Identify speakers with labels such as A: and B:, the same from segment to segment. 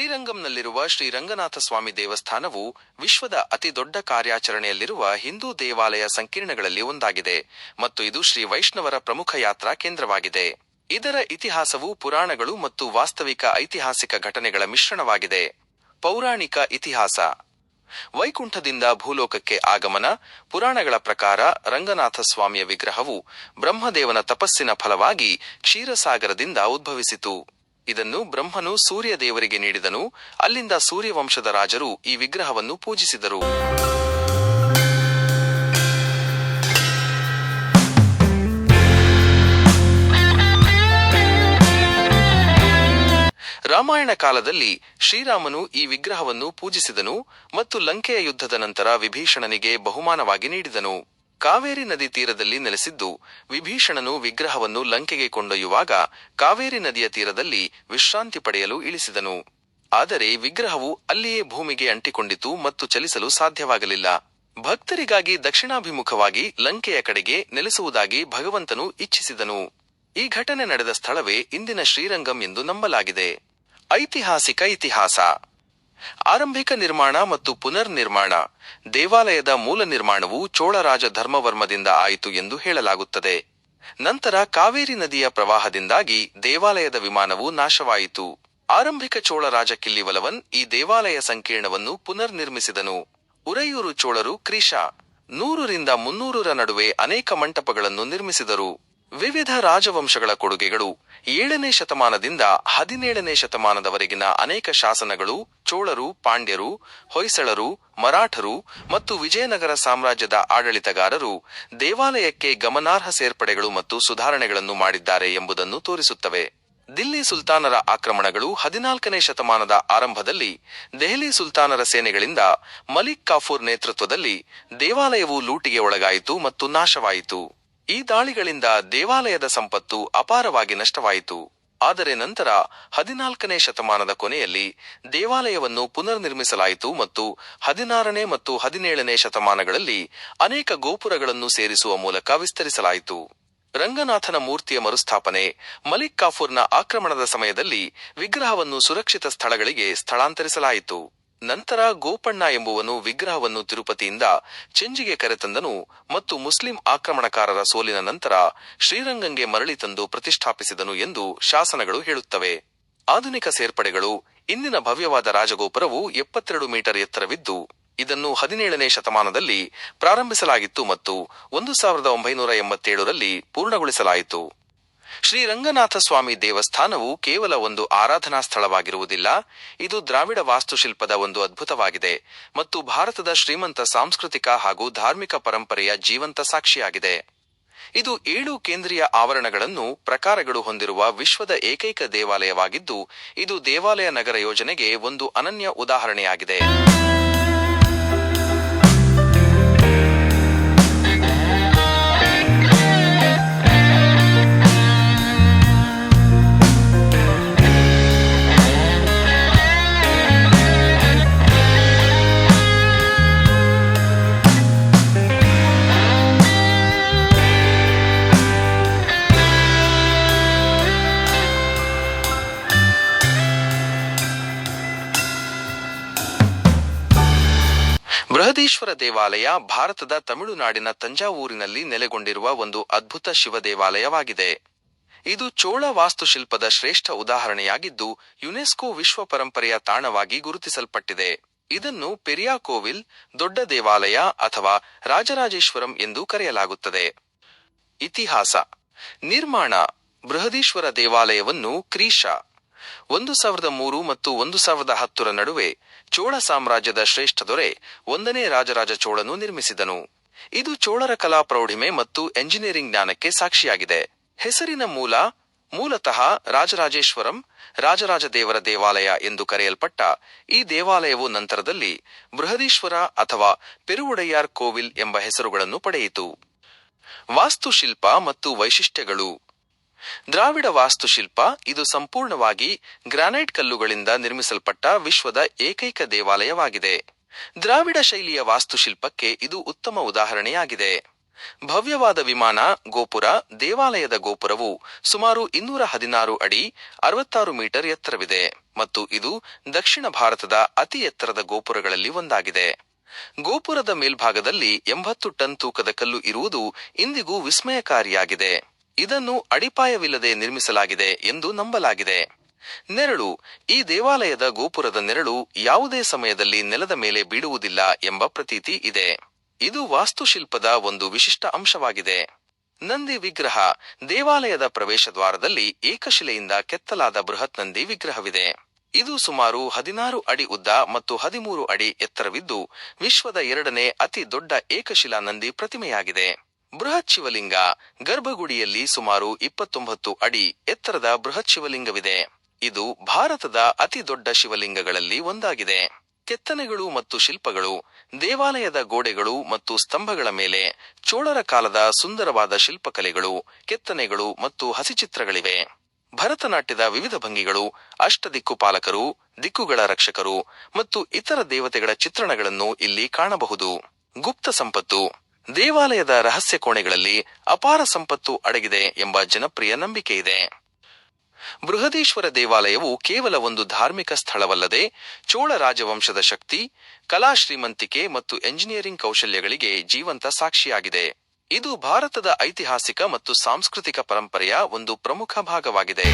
A: ಶ್ರೀರಂಗಂನಲ್ಲಿರುವ ಶ್ರೀರಂಗನಾಥ ಸ್ವಾಮಿ ದೇವಸ್ಥಾನವು ವಿಶ್ವದ ಅತಿದೊಡ್ಡ ಕಾರ್ಯಾಚರಣೆಯಲ್ಲಿರುವ ಹಿಂದೂ ದೇವಾಲಯ ಸಂಕೀರ್ಣಗಳಲ್ಲಿ ಒಂದಾಗಿದೆ ಮತ್ತು ಇದು ಶ್ರೀ ವೈಷ್ಣವರ ಪ್ರಮುಖ ಯಾತ್ರಾ ಕೇಂದ್ರವಾಗಿದೆ. ಇದರ ಇತಿಹಾಸವು ಪುರಾಣಗಳು ಮತ್ತು ವಾಸ್ತವಿಕ ಐತಿಹಾಸಿಕ ಘಟನೆಗಳ ಮಿಶ್ರಣವಾಗಿದೆ. ಪೌರಾಣಿಕ ಇತಿಹಾಸ. ವೈಕುಂಠದಿಂದ ಭೂಲೋಕಕ್ಕೆ ಆಗಮನ. ಪುರಾಣಗಳ ಪ್ರಕಾರ ರಂಗನಾಥ ಸ್ವಾಮಿಯ ವಿಗ್ರಹವು ಬ್ರಹ್ಮದೇವನ ತಪಸ್ಸಿನ ಫಲವಾಗಿ ಕ್ಷೀರಸಾಗರದಿಂದ ಉದ್ಭವಿಸಿತು. ಇದನ್ನು ಬ್ರಹ್ಮನು ಸೂರ್ಯ ದೇವರಿಗೆ ನೀಡಿದನು. ಅಲ್ಲಿಂದ ಸೂರ್ಯವಂಶದ ರಾಜರು ಈ ವಿಗ್ರಹವನ್ನು ಪೂಜಿಸಿದರು. ರಾಮಾಯಣ ಕಾಲದಲ್ಲಿ ಶ್ರೀರಾಮನು ಈ ವಿಗ್ರಹವನ್ನು ಪೂಜಿಸಿದನು ಮತ್ತು ಲಂಕೆಯ ಯುದ್ಧದ ನಂತರ ವಿಭೀಷಣನಿಗೆ ಬಹುಮಾನವಾಗಿ ನೀಡಿದನು. ಕಾವೇರಿ ನದಿ ತೀರದಲ್ಲಿ ನೆಲೆಸಿದ್ದು ವಿಭೀಷಣನು ವಿಗ್ರಹವನ್ನು ಲಂಕೆಗೆ ಕೊಂಡೊಯ್ಯುವಾಗ ಕಾವೇರಿ ನದಿಯ ತೀರದಲ್ಲಿ ವಿಶ್ರಾಂತಿ ಪಡೆಯಲು ಇಳಿಸಿದನು. ಆದರೆ ವಿಗ್ರಹವು ಅಲ್ಲಿಯೇ ಭೂಮಿಗೆ ಅಂಟಿಕೊಂಡಿತು ಮತ್ತು ಚಲಿಸಲು ಸಾಧ್ಯವಾಗಲಿಲ್ಲ. ಭಕ್ತರಿಗಾಗಿ ದಕ್ಷಿಣಾಭಿಮುಖವಾಗಿ ಲಂಕೆಯ ಕಡೆಗೆ ನೆಲೆಸುವುದಾಗಿ ಭಗವಂತನು ಇಚ್ಛಿಸಿದನು. ಈ ಘಟನೆ ನಡೆದ ಸ್ಥಳವೇ ಇಂದಿನ ಶ್ರೀರಂಗಂ ಎಂದು ನಂಬಲಾಗಿದೆ. ಐತಿಹಾಸಿಕ ಇತಿಹಾಸ. ಆರಂಭಿಕ ನಿರ್ಮಾಣ ಮತ್ತು ಪುನರ್ ನಿರ್ಮಾಣ. ದೇವಾಲಯದ ಮೂಲ ನಿರ್ಮಾಣವು ಚೋಳರಾಜ ಧರ್ಮವರ್ಮದಿಂದ ಆಯಿತು ಎಂದು ಹೇಳಲಾಗುತ್ತದೆ. ನಂತರ ಕಾವೇರಿ ನದಿಯ ಪ್ರವಾಹದಿಂದಾಗಿ ದೇವಾಲಯದ ವಿಮಾನವು ನಾಶವಾಯಿತು. ಆರಂಭಿಕ ಚೋಳರಾಜ ಕಿಲ್ಲಿವಲವನ್ ಈ ದೇವಾಲಯ ಸಂಕೀರ್ಣವನ್ನು ಪುನರ್ ನಿರ್ಮಿಸಿದನು. ಉರಯೂರು ಚೋಳರು ಕ್ರಿಶ 100ರಿಂದ 300ರ ನಡುವೆ ಅನೇಕ ಮಂಟಪಗಳನ್ನು ನಿರ್ಮಿಸಿದರು. ವಿವಿಧ ರಾಜವಂಶಗಳ ಕೊಡುಗೆಗಳು. 7ನೇ ಶತಮಾನದಿಂದ 17ನೇ ಶತಮಾನದವರೆಗಿನ ಅನೇಕ ಶಾಸನಗಳು ಚೋಳರು, ಪಾಂಡ್ಯರು, ಹೊಯ್ಸಳರು, ಮರಾಠರು ಮತ್ತು ವಿಜಯನಗರ ಸಾಮ್ರಾಜ್ಯದ ಆಡಳಿತಗಾರರು ದೇವಾಲಯಕ್ಕೆ ಗಮನಾರ್ಹ ಸೇರ್ಪಡೆಗಳು ಮತ್ತು ಸುಧಾರಣೆಗಳನ್ನು ಮಾಡಿದ್ದಾರೆ ಎಂಬುದನ್ನು ತೋರಿಸುತ್ತವೆ. ದಿಲ್ಲಿ ಸುಲ್ತಾನರ ಆಕ್ರಮಣಗಳು. 14ನೇ ಶತಮಾನದ ಆರಂಭದಲ್ಲಿ ದೆಹಲಿ ಸುಲ್ತಾನರ ಸೇನೆಗಳಿಂದ ಮಲಿಕ್ ಕಾಫೂರ್ ನೇತೃತ್ವದಲ್ಲಿ ದೇವಾಲಯವು ಲೂಟಿಗೆ ಒಳಗಾಯಿತು ಮತ್ತು ನಾಶವಾಯಿತು. ಈ ದಾಳಿಗಳಿಂದ ದೇವಾಲಯದ ಸಂಪತ್ತು ಅಪಾರವಾಗಿ ನಷ್ಟವಾಯಿತು. ಆದರೆ ನಂತರ 14ನೇ ಶತಮಾನದ ಕೊನೆಯಲ್ಲಿ ದೇವಾಲಯವನ್ನು ಪುನರ್ ನಿರ್ಮಿಸಲಾಯಿತು ಮತ್ತು 16ನೇ ಮತ್ತು 17ನೇ ಶತಮಾನಗಳಲ್ಲಿ ಅನೇಕ ಗೋಪುರಗಳನ್ನು ಸೇರಿಸುವ ಮೂಲಕ ವಿಸ್ತರಿಸಲಾಯಿತು. ರಂಗನಾಥನ ಮೂರ್ತಿಯ ಮರುಸ್ಥಾಪನೆ. ಮಲಿಕ್ ಕಾಫೂರ್ನ ಆಕ್ರಮಣದ ಸಮಯದಲ್ಲಿ ವಿಗ್ರಹವನ್ನು ಸುರಕ್ಷಿತ ಸ್ಥಳಗಳಿಗೆ ಸ್ಥಳಾಂತರಿಸಲಾಯಿತು. ನಂತರ ಗೋಪಣ್ಣ ಎಂಬುವನು ವಿಗ್ರಹವನ್ನು ತಿರುಪತಿಯಿಂದ ಚೆಂಜಿಗೆ ಕರೆತಂದನು ಮತ್ತು ಮುಸ್ಲಿಂ ಆಕ್ರಮಣಕಾರರ ಸೋಲಿನ ನಂತರ ಶ್ರೀರಂಗಂಗೆ ಮರಳಿ ತಂದು ಪ್ರತಿಷ್ಠಾಪಿಸಿದನು ಎಂದು ಶಾಸನಗಳು ಹೇಳುತ್ತವೆ. ಆಧುನಿಕ ಸೇರ್ಪಡೆಗಳು. ಇಂದಿನ ಭವ್ಯವಾದ ರಾಜಗೋಪುರವು 72 ಮೀಟರ್ ಎತ್ತರವಿದ್ದು ಇದನ್ನು 17ನೇ ಶತಮಾನದಲ್ಲಿ ಪ್ರಾರಂಭಿಸಲಾಗಿತ್ತು ಮತ್ತು 1987ರಲ್ಲಿ ಪೂರ್ಣಗೊಳಿಸಲಾಯಿತು. ಶ್ರೀರಂಗನಾಥ ಸ್ವಾಮಿ ದೇವಸ್ಥಾನವು ಕೇವಲ ಒಂದು ಆರಾಧನಾ ಸ್ಥಳವಾಗಿರುವುದಿಲ್ಲ. ಇದು ದ್ರಾವಿಡ ವಾಸ್ತುಶಿಲ್ಪದ ಒಂದು ಅದ್ಭುತವಾಗಿದೆ ಮತ್ತು ಭಾರತದ ಶ್ರೀಮಂತ ಸಾಂಸ್ಕೃತಿಕ ಹಾಗೂ ಧಾರ್ಮಿಕ ಪರಂಪರೆಯ ಜೀವಂತ ಸಾಕ್ಷಿಯಾಗಿದೆ. ಇದು 7 ಕೇಂದ್ರೀಯ ಆವರಣಗಳನ್ನು ಪ್ರಕಾರಗಳು ಹೊಂದಿರುವ ವಿಶ್ವದ ಏಕೈಕ ದೇವಾಲಯವಾಗಿದ್ದು ಇದು ದೇವಾಲಯ ನಗರ ಯೋಜನೆಗೆ ಒಂದು ಅನನ್ಯ ಉದಾಹರಣೆಯಾಗಿದೆ. ಬೃಹದೀಶ್ವರ ದೇವಾಲಯ ಭಾರತದ ತಮಿಳುನಾಡಿನ ತಂಜಾವೂರಿನಲ್ಲಿ ನೆಲೆಗೊಂಡಿರುವ ಒಂದು ಅದ್ಭುತ ಶಿವ ದೇವಾಲಯವಾಗಿದೆ. ಇದು ಚೋಳ ವಾಸ್ತುಶಿಲ್ಪದ ಶ್ರೇಷ್ಠ ಉದಾಹರಣೆಯಾಗಿದ್ದು ಯುನೆಸ್ಕೋ ವಿಶ್ವ ಪರಂಪರೆಯ ತಾಣವಾಗಿ ಗುರುತಿಸಲ್ಪಟ್ಟಿದೆ. ಇದನ್ನು ಪೆರಿಯಾ ಕೋವಿಲ್, ದೊಡ್ಡ ದೇವಾಲಯ ಅಥವಾ ರಾಜರಾಜೇಶ್ವರಂ ಎಂದು ಕರೆಯಲಾಗುತ್ತದೆ. ಇತಿಹಾಸ. ನಿರ್ಮಾಣ. ಬೃಹದೀಶ್ವರ ದೇವಾಲಯವನ್ನು ಕ್ರಿಶ 1003 ಮತ್ತು 1010ರ ನಡುವೆ ಚೋಳ ಸಾಮ್ರಾಜ್ಯದ ಶ್ರೇಷ್ಠ ದೊರೆ 1ನೇ ರಾಜರಾಜ ಚೋಳನು ನಿರ್ಮಿಸಿದನು. ಇದು ಚೋಳರ ಕಲಾ ಪ್ರೌಢಿಮೆ ಮತ್ತು ಎಂಜಿನಿಯರಿಂಗ್ ಜ್ಞಾನಕ್ಕೆ ಸಾಕ್ಷಿಯಾಗಿದೆ. ಹೆಸರಿನ ಮೂಲತಃ ರಾಜರಾಜೇಶ್ವರಂ, ರಾಜರಾಜ ದೇವರ ದೇವಾಲಯ ಎಂದು ಕರೆಯಲ್ಪಟ್ಟ ಈ ದೇವಾಲಯವು ನಂತರದಲ್ಲಿ ಬೃಹದೀಶ್ವರ ಅಥವಾ ಪೆರುವುಡಯ್ಯಾರ್ ಕೋವಿಲ್ ಎಂಬ ಹೆಸರುಗಳನ್ನು ಪಡೆಯಿತು. ವಾಸ್ತುಶಿಲ್ಪ ಮತ್ತು ವೈಶಿಷ್ಟ್ಯಗಳು. ದ್ರಾವಿಡ ವಾಸ್ತುಶಿಲ್ಪ. ಇದು ಸಂಪೂರ್ಣವಾಗಿ ಗ್ರಾನೈಟ್ ಕಲ್ಲುಗಳಿಂದ ನಿರ್ಮಿಸಲ್ಪಟ್ಟ ವಿಶ್ವದ ಏಕೈಕ ದೇವಾಲಯವಾಗಿದೆ. ದ್ರಾವಿಡ ಶೈಲಿಯ ವಾಸ್ತುಶಿಲ್ಪಕ್ಕೆ ಇದು ಉತ್ತಮ ಉದಾಹರಣೆಯಾಗಿದೆ. ಭವ್ಯವಾದ ವಿಮಾನ ಗೋಪುರ. ದೇವಾಲಯದ ಗೋಪುರವು ಸುಮಾರು 216 ಅಡಿ 66 ಮೀಟರ್ ಎತ್ತರವಿದೆ ಮತ್ತು ಇದು ದಕ್ಷಿಣ ಭಾರತದ ಅತಿ ಎತ್ತರದ ಗೋಪುರಗಳಲ್ಲಿ ಒಂದಾಗಿದೆ. ಗೋಪುರದ ಮೇಲ್ಭಾಗದಲ್ಲಿ 80 ಟನ್ ತೂಕದ ಕಲ್ಲು ಇರುವುದು ಇಂದಿಗೂ ವಿಸ್ಮಯಕಾರಿಯಾಗಿದೆ. ಇದನ್ನು ಅಡಿಪಾಯವಿಲ್ಲದೆ ನಿರ್ಮಿಸಲಾಗಿದೆ ಎಂದು ನಂಬಲಾಗಿದೆ. ನೆರಳು. ಈ ದೇವಾಲಯದ ಗೋಪುರದ ನೆರಳು ಯಾವುದೇ ಸಮಯದಲ್ಲಿ ನೆಲದ ಮೇಲೆ ಬೀಳುವುದಿಲ್ಲ ಎಂಬ ಪ್ರತೀತಿ ಇದೆ. ಇದು ವಾಸ್ತುಶಿಲ್ಪದ ಒಂದು ವಿಶಿಷ್ಟ ಅಂಶವಾಗಿದೆ. ನಂದಿ ವಿಗ್ರಹ. ದೇವಾಲಯದ ಪ್ರವೇಶ ದ್ವಾರದಲ್ಲಿ ಏಕಶಿಲೆಯಿಂದ ಕೆತ್ತಲಾದ ಬೃಹತ್ ನಂದಿ ವಿಗ್ರಹವಿದೆ. ಇದು ಸುಮಾರು 16 ಅಡಿ ಉದ್ದ ಮತ್ತು 13 ಅಡಿ ಎತ್ತರವಿದ್ದು ವಿಶ್ವದ 2ನೇ ಅತಿ ದೊಡ್ಡ ಏಕಶಿಲಾ ನಂದಿ ಪ್ರತಿಮೆಯಾಗಿದೆ. ಬೃಹತ್ ಶಿವಲಿಂಗ. ಗರ್ಭಗುಡಿಯಲ್ಲಿ ಸುಮಾರು 29 ಅಡಿ ಎತ್ತರದ ಬೃಹತ್ ಶಿವಲಿಂಗವಿದೆ. ಇದು ಭಾರತದ ಅತಿ ದೊಡ್ಡ ಶಿವಲಿಂಗಗಳಲ್ಲಿ ಒಂದಾಗಿದೆ. ಕೆತ್ತನೆಗಳು ಮತ್ತು ಶಿಲ್ಪಗಳು. ದೇವಾಲಯದ ಗೋಡೆಗಳು ಮತ್ತು ಸ್ತಂಭಗಳ ಮೇಲೆ ಚೋಳರ ಕಾಲದ ಸುಂದರವಾದ ಶಿಲ್ಪಕಲೆಗಳು, ಕೆತ್ತನೆಗಳು ಮತ್ತು ಹಸಿಚಿತ್ರಗಳಿವೆ. ಭರತನಾಟ್ಯದ ವಿವಿಧ ಭಂಗಿಗಳು, ಅಷ್ಟದಿಕ್ಕುಪಾಲಕರು, ದಿಕ್ಕುಗಳ ರಕ್ಷಕರು ಮತ್ತು ಇತರ ದೇವತೆಗಳ ಚಿತ್ರಣಗಳನ್ನು ಇಲ್ಲಿ ಕಾಣಬಹುದು. ಗುಪ್ತ ಸಂಪತ್ತು. ದೇವಾಲಯದ ರಹಸ್ಯ ಕೋಣೆಗಳಲ್ಲಿ ಅಪಾರ ಸಂಪತ್ತು ಅಡಗಿದೆ ಎಂಬ ಜನಪ್ರಿಯ ನಂಬಿಕೆಯಿದೆ. ಬೃಹದೀಶ್ವರ ದೇವಾಲಯವು ಕೇವಲ ಒಂದು ಧಾರ್ಮಿಕ ಸ್ಥಳವಲ್ಲದೆ ಚೋಳ ರಾಜವಂಶದ ಶಕ್ತಿ, ಕಲಾ ಶ್ರೀಮಂತಿಕೆ ಮತ್ತು ಎಂಜಿನಿಯರಿಂಗ್ ಕೌಶಲ್ಯಗಳಿಗೆ ಜೀವಂತ ಸಾಕ್ಷಿಯಾಗಿದೆ. ಇದು ಭಾರತದ ಐತಿಹಾಸಿಕ ಮತ್ತು ಸಾಂಸ್ಕೃತಿಕ ಪರಂಪರೆಯ ಒಂದು ಪ್ರಮುಖ ಭಾಗವಾಗಿದೆ.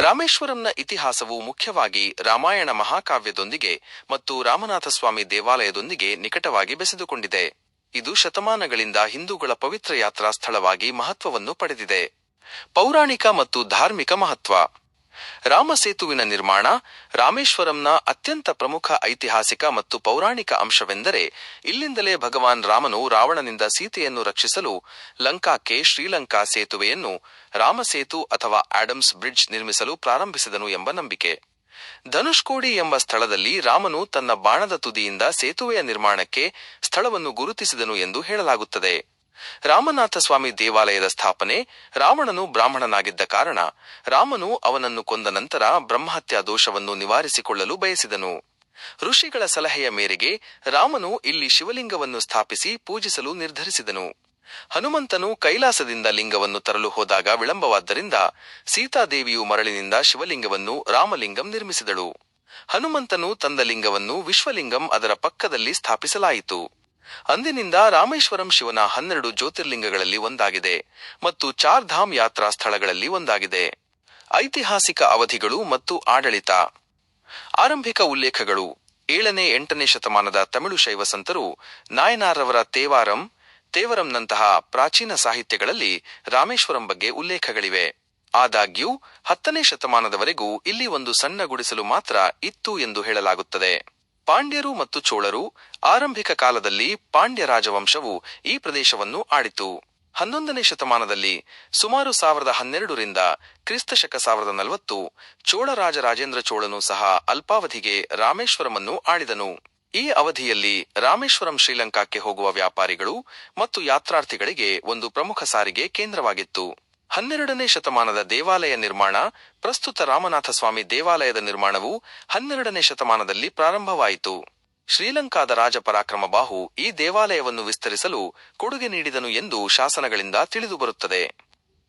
A: ರಾಮೇಶ್ವರಂನ ಇತಿಹಾಸವು ಮುಖ್ಯವಾಗಿ ರಾಮಾಯಣ ಮಹಾಕಾವ್ಯದೊಂದಿಗೆ ಮತ್ತು ರಾಮನಾಥಸ್ವಾಮಿ ದೇವಾಲಯದೊಂದಿಗೆ ನಿಕಟವಾಗಿ ಬೆಸೆದುಕೊಂಡಿದೆ. ಇದು ಶತಮಾನಗಳಿಂದ ಹಿಂದೂಗಳ ಪವಿತ್ರ ಯಾತ್ರಾ ಸ್ಥಳವಾಗಿ ಮಹತ್ವವನ್ನು ಪಡೆದಿದೆ. ಪೌರಾಣಿಕ ಮತ್ತು ಧಾರ್ಮಿಕ ಮಹತ್ವ. ರಾಮಸೇತುವಿನ ನಿರ್ಮಾಣ ರಾಮೇಶ್ವರಂನ ಅತ್ಯಂತ ಪ್ರಮುಖ ಐತಿಹಾಸಿಕ ಮತ್ತು ಪೌರಾಣಿಕ ಅಂಶವೆಂದರೆ ಇಲ್ಲಿಂದಲೇ ಭಗವಾನ್ ರಾಮನು ರಾವಣನಿಂದ ಸೀತೆಯನ್ನು ರಕ್ಷಿಸಲು ಲಂಕಾಕ್ಕೆ ಶ್ರೀಲಂಕಾ ಸೇತುವೆಯನ್ನು ರಾಮಸೇತು ಅಥವಾ ಆಡಮ್ಸ್ ಬ್ರಿಡ್ಜ್ ನಿರ್ಮಿಸಲು ಪ್ರಾರಂಭಿಸಿದನು ಎಂಬ ನಂಬಿಕೆ. ಧನುಷ್ಕೋಡಿ ಎಂಬ ಸ್ಥಳದಲ್ಲಿ ರಾಮನು ತನ್ನ ಬಾಣದ ತುದಿಯಿಂದ ಸೇತುವೆಯ ನಿರ್ಮಾಣಕ್ಕೆ ಸ್ಥಳವನ್ನು ಗುರುತಿಸಿದನು ಎಂದು ಹೇಳಲಾಗುತ್ತದೆ. ರಾಮನಾಥಸ್ವಾಮಿ ದೇವಾಲಯದ ಸ್ಥಾಪನೆ. ರಾವಣನು ಬ್ರಾಹ್ಮಣನಾಗಿದ್ದ ಕಾರಣ ರಾಮನು ಅವನನ್ನು ಕೊಂದ ನಂತರ ಬ್ರಹ್ಮಹತ್ಯಾ ದೋಷವನ್ನು ನಿವಾರಿಸಿಕೊಳ್ಳಲು ಬಯಸಿದನು. ಋಷಿಗಳ ಸಲಹೆಯ ಮೇರೆಗೆ ರಾಮನು ಇಲ್ಲಿ ಶಿವಲಿಂಗವನ್ನು ಸ್ಥಾಪಿಸಿ ಪೂಜಿಸಲು ನಿರ್ಧರಿಸಿದನು. ಹನುಮಂತನು ಕೈಲಾಸದಿಂದ ಲಿಂಗವನ್ನು ತರಲು ಹೋದಾಗ ವಿಳಂಬವಾದ್ದರಿಂದ ಸೀತಾದೇವಿಯು ಮರಳಿನಿಂದ ಶಿವಲಿಂಗವನ್ನು ರಾಮಲಿಂಗಂ ನಿರ್ಮಿಸಿದಳು. ಹನುಮಂತನು ತಂದ ಲಿಂಗವನ್ನು ವಿಶ್ವಲಿಂಗಂ ಅದರ ಪಕ್ಕದಲ್ಲಿ ಸ್ಥಾಪಿಸಲಾಯಿತು. ಅಂದಿನಿಂದ ರಾಮೇಶ್ವರಂ ಶಿವನ 12 ಜ್ಯೋತಿರ್ಲಿಂಗಗಳಲ್ಲಿ ಒಂದಾಗಿದೆ ಮತ್ತು ಚಾರ್ಧಾಮ್ ಯಾತ್ರಾ ಸ್ಥಳಗಳಲ್ಲಿ ಒಂದಾಗಿದೆ. ಐತಿಹಾಸಿಕ ಅವಧಿಗಳು ಮತ್ತು ಆಡಳಿತ. ಆರಂಭಿಕ ಉಲ್ಲೇಖಗಳು. 7ನೇ 8ನೇ ಶತಮಾನದ ತಮಿಳು ಶೈವ ಸಂತರು ನಾಯನಾರವರ ತೇವಾರಂ, ತೇವರಂನಂತಹ ಪ್ರಾಚೀನ ಸಾಹಿತ್ಯಗಳಲ್ಲಿ ರಾಮೇಶ್ವರಂ ಬಗ್ಗೆ ಉಲ್ಲೇಖಗಳಿವೆ. ಆದಾಗ್ಯೂ 10ನೇ ಶತಮಾನದವರೆಗೂ ಇಲ್ಲಿ ಒಂದು ಸಣ್ಣ ಗುಡಿಸಲು ಮಾತ್ರ ಇತ್ತು ಎಂದು ಹೇಳಲಾಗುತ್ತದೆ. ಪಾಂಡ್ಯರು ಮತ್ತು ಚೋಳರು ಆರಂಭಿಕ ಕಾಲದಲ್ಲಿ ಪಾಂಡ್ಯ ರಾಜವಂಶವು ಈ ಪ್ರದೇಶವನ್ನು ಆಳಿತು. 11ನೇ ಶತಮಾನದಲ್ಲಿ ಸುಮಾರು 1012ರಿಂದ ಕ್ರಿಸ್ತಶಕ 1040 ಚೋಳ ರಾಜ ರಾಜೇಂದ್ರ ಚೋಳನು ಸಹ ಅಲ್ಪಾವಧಿಗೆ ರಾಮೇಶ್ವರಮನ್ನು ಆಳಿದನು. ಈ ಅವಧಿಯಲ್ಲಿ ರಾಮೇಶ್ವರಂ ಶ್ರೀಲಂಕಾಕ್ಕೆ ಹೋಗುವ ವ್ಯಾಪಾರಿಗಳು ಮತ್ತು ಯಾತ್ರಾರ್ಥಿಗಳಿಗೆ ಒಂದು ಪ್ರಮುಖ ಸಾರಿಗೆ ಕೇಂದ್ರವಾಗಿತ್ತು. 12ನೇ ಶತಮಾನದ ದೇವಾಲಯ ನಿರ್ಮಾಣ. ಪ್ರಸ್ತುತ ರಾಮನಾಥಸ್ವಾಮಿ ದೇವಾಲಯದ ನಿರ್ಮಾಣವು 12ನೇ ಶತಮಾನದಲ್ಲಿ ಪ್ರಾರಂಭವಾಯಿತು. ಶ್ರೀಲಂಕಾದ ರಾಜ ಪರಾಕ್ರಮಬಾಹು ಈ ದೇವಾಲಯವನ್ನು ವಿಸ್ತರಿಸಲು ಕೊಡುಗೆ ನೀಡಿದನು ಎಂದು ಶಾಸನಗಳಿಂದ ತಿಳಿದುಬರುತ್ತದೆ.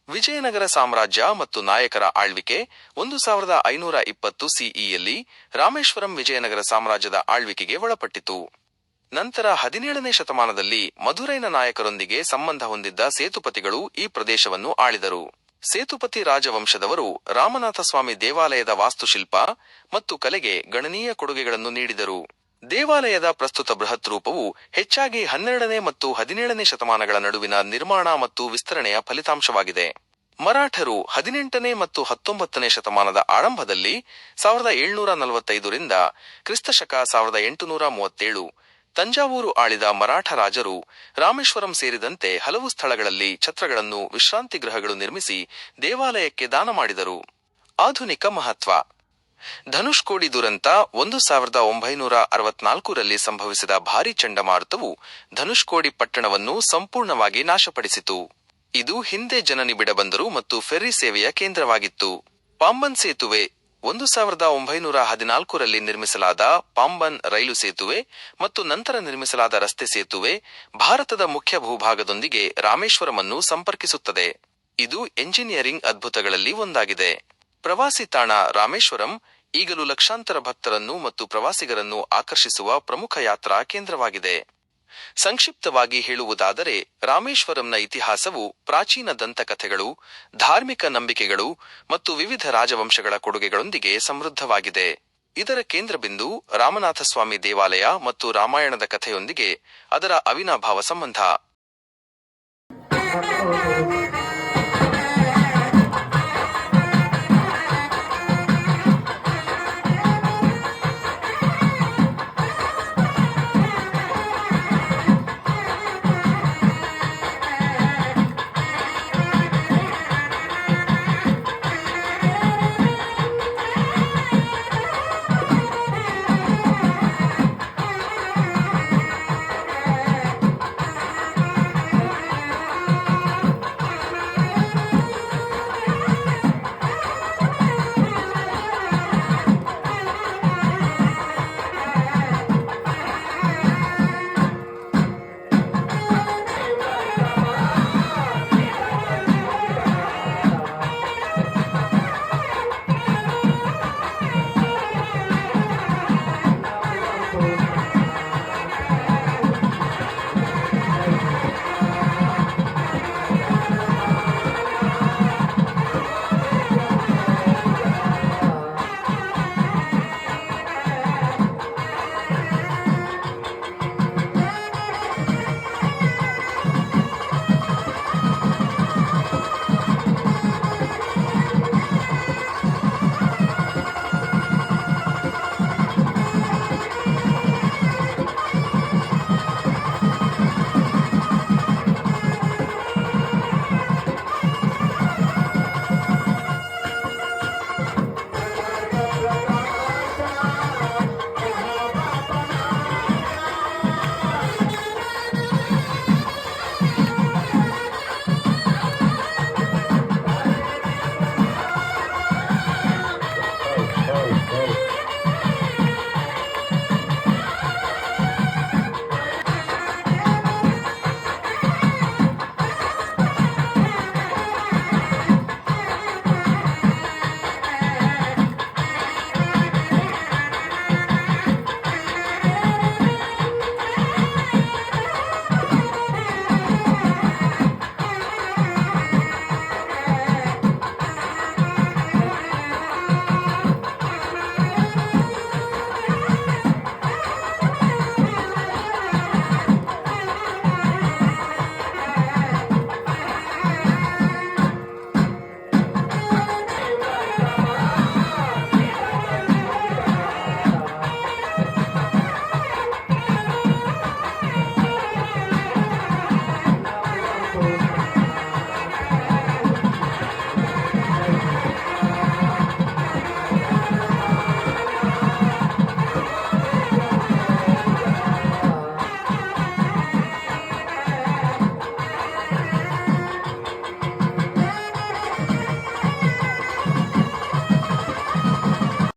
A: ವಿಜಯನಗರ ಸಾಮ್ರಾಜ್ಯ ಮತ್ತು ನಾಯಕರ ಆಳ್ವಿಕೆ. 1520 ಸಿಇಯಲ್ಲಿ ರಾಮೇಶ್ವರಂ ವಿಜಯನಗರ ಸಾಮ್ರಾಜ್ಯದ ಆಳ್ವಿಕೆಗೆ ಒಳಪಟ್ಟಿತು. ನಂತರ 17ನೇ ಶತಮಾನದಲ್ಲಿ ಮಧುರೈನ ನಾಯಕರೊಂದಿಗೆ ಸಂಬಂಧ ಹೊಂದಿದ್ದ ಸೇತುಪತಿಗಳು ಈ ಪ್ರದೇಶವನ್ನು ಆಳಿದರು. ಸೇತುಪತಿ ರಾಜವಂಶದವರು ರಾಮನಾಥಸ್ವಾಮಿ ದೇವಾಲಯದ ವಾಸ್ತುಶಿಲ್ಪ ಮತ್ತು ಕಲೆಗೆ ಗಣನೀಯ ಕೊಡುಗೆಗಳನ್ನು ನೀಡಿದರು. ದೇವಾಲಯದ ಪ್ರಸ್ತುತ ಬೃಹತ್ ರೂಪವು ಹೆಚ್ಚಾಗಿ 12ನೇ ಮತ್ತು 17ನೇ ಶತಮಾನಗಳ ನಡುವಿನ ನಿರ್ಮಾಣ ಮತ್ತು ವಿಸ್ತರಣೆಯ ಫಲಿತಾಂಶವಾಗಿದೆ. ಮರಾಠರು 18ನೇ ಮತ್ತು 19ನೇ ಶತಮಾನದ ಆರಂಭದಲ್ಲಿ 1745ರಿಂದ ಕ್ರಿಸ್ತಶಕ 1837 ತಂಜಾವೂರು ಆಳಿದ ಮರಾಠ ರಾಜರು ರಾಮೇಶ್ವರಂ ಸೇರಿದಂತೆ ಹಲವು ಸ್ಥಳಗಳಲ್ಲಿ ಛತ್ರಗಳನ್ನು, ವಿಶ್ರಾಂತಿ ಗೃಹಗಳು ನಿರ್ಮಿಸಿ ದೇವಾಲಯಕ್ಕೆ ದಾನ ಮಾಡಿದರು. ಆಧುನಿಕ ಮಹತ್ವ. ಧನುಷ್ಕೋಡಿ ದುರಂತ 1964ರಲ್ಲಿ ಸಂಭವಿಸಿದ ಭಾರೀ ಚಂಡಮಾರುತವು ಧನುಷ್ಕೋಡಿ ಪಟ್ಟಣವನ್ನು ಸಂಪೂರ್ಣವಾಗಿ ನಾಶಪಡಿಸಿತು. ಇದು ಹಿಂದೆ ಜನನಿಬಿಡ ಬಂದರು ಮತ್ತು ಫೆರ್ರಿ ಸೇವೆಯ ಕೇಂದ್ರವಾಗಿತ್ತು. ಪಾಂಬನ್ ಸೇತುವೆ. 1914ರಲ್ಲಿ ನಿರ್ಮಿಸಲಾದ ಪಾಂಬನ್ ರೈಲು ಸೇತುವೆ ಮತ್ತು ನಂತರ ನಿರ್ಮಿಸಲಾದ ರಸ್ತೆ ಸೇತುವೆ ಭಾರತದ ಮುಖ್ಯ ಭೂಭಾಗದೊಂದಿಗೆ ರಾಮೇಶ್ವರಮನ್ನು ಸಂಪರ್ಕಿಸುತ್ತದೆ. ಇದು ಎಂಜಿನಿಯರಿಂಗ್ ಅದ್ಭುತಗಳಲ್ಲಿ ಒಂದಾಗಿದೆ. ಪ್ರವಾಸಿ ತಾಣ. ರಾಮೇಶ್ವರಂ ಈಗಲೂ ಲಕ್ಷಾಂತರ ಭಕ್ತರನ್ನು ಮತ್ತು ಪ್ರವಾಸಿಗರನ್ನು ಆಕರ್ಷಿಸುವ ಪ್ರಮುಖ ಯಾತ್ರಾ ಕೇಂದ್ರವಾಗಿದೆ. ಸಂಕ್ಷಿಪ್ತವಾಗಿ ಹೇಳುವುದಾದರೆ ರಾಮೇಶ್ವರಂನ ಇತಿಹಾಸವು ಪ್ರಾಚೀನ ದಂತಕಥೆಗಳು, ಧಾರ್ಮಿಕ ನಂಬಿಕೆಗಳು ಮತ್ತು ವಿವಿಧ ರಾಜವಂಶಗಳ ಕೊಡುಗೆಗಳೊಂದಿಗೆ ಸಮೃದ್ಧವಾಗಿದೆ. ಇದರ ಕೇಂದ್ರಬಿಂದು ರಾಮನಾಥಸ್ವಾಮಿ ದೇವಾಲಯ ಮತ್ತು ರಾಮಾಯಣದ ಕಥೆಯೊಂದಿಗೆ ಅದರ ಅವಿನಾಭಾವ ಸಂಬಂಧ.